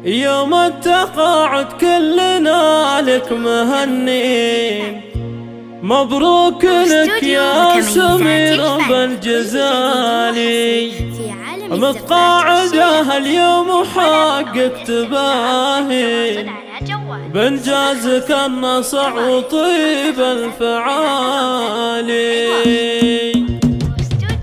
يوم التقاعد كلنا لك مهنين، مبروك لك يا سميرة بالجزالي، متقاعدة اليوم وحقك تباهي، بنجازك النصع وطيب الفعالي.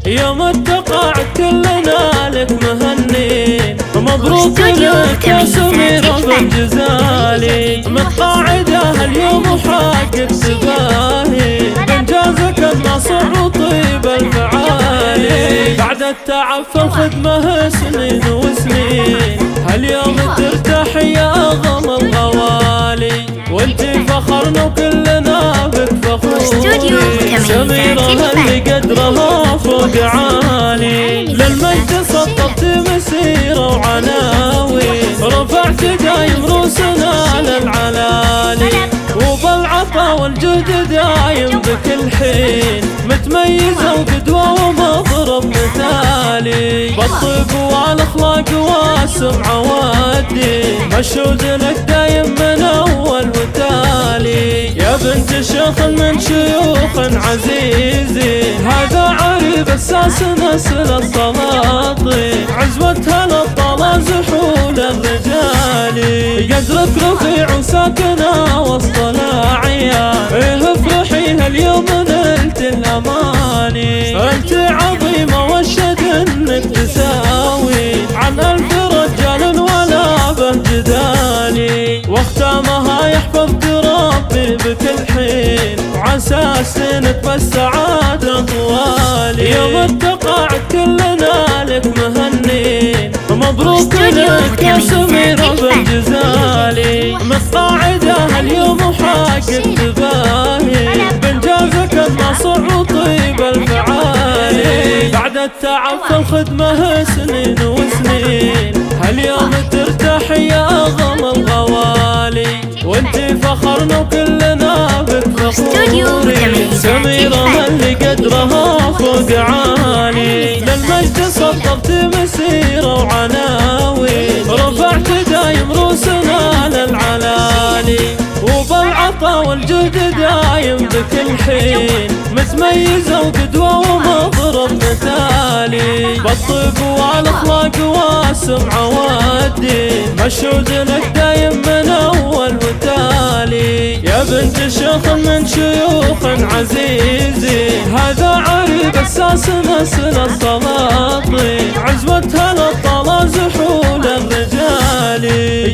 يوم التقاعد كلنا لك مهنين، مبروك لك يا سميرة بالجزالي، متقاعدة اليوم وحقك تباهي، بنجازك النصع وطيب الفعالي. بعد التعب في الخدمة سنين وسنين، هاليوم ترتاح يا غم الغوالي، وانتي فخرنا وكلنا بك فخورين. سميرة اللي قدرها فوق عالي، للمجد سطرت مسيرة وعناوين، رفعت دايم روسنا للعلالي، وبالعطا والجهد دايم بكل حين، متميزة وقدوة ومضرب مثالي، بالطيب والاخلاق والسمعة والدين، مشهود لك دايم من اول وتالي. يا بنت شيخ من شيوخ عزيزين، هذا عريب اساس نسل السلاطين، عزوتها للطلا زحول الرجال، قدرك رفيع وساكنة وسط الاعيان، افرحيها اليوم نلت الاماني، انت عظيمة والشد انك تساوي عن 1000 رجال ولا به جدالي، واختامها يحفظك ربي بكل حين، وعسى سنك بالسعادة طوالي. يوم التقاعد كلنا لك مهنين، مبروك لك يا سميرة بالجزالي، متقاعدة اليوم وحقك تباهي، بنجازك النصع وطيب الفعالي. بعد التعب في الخدمة سنين وسنين، هاليوم ترتاح يا غم الغوالي، وانتي فخرنا وكلنا بك فخورين. سميرة اللي قدرها فوق عالي، للمجد سطرت مسيرة وعناوين، رفعت دايم روسنا للعلالي، وبالعطا والجهد دايم بكل حين، متميزة وقدوة ومضرب مثالي، بالطيب والاخلاق والسمعة والدين، مشهود لك دايم من اول وتالي. يا بنت شيخ من شيوخ عزيزين، هذا عريب اساس نسل السلاطين، عزوتها للطلا زحول الرجال،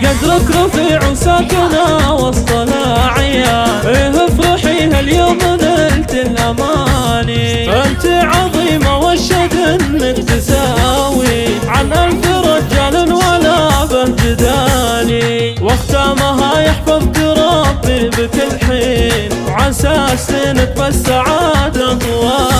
قدرك رفيع وساكنة وسط الاعيان، افرحيها اليوم نلت الاماني، انت عظيمة والشد انك تساوي عن 1000 رجال ولا به جدالي، واختامها يحفظك ربي بكل حين، وعسى سنك بالسعادة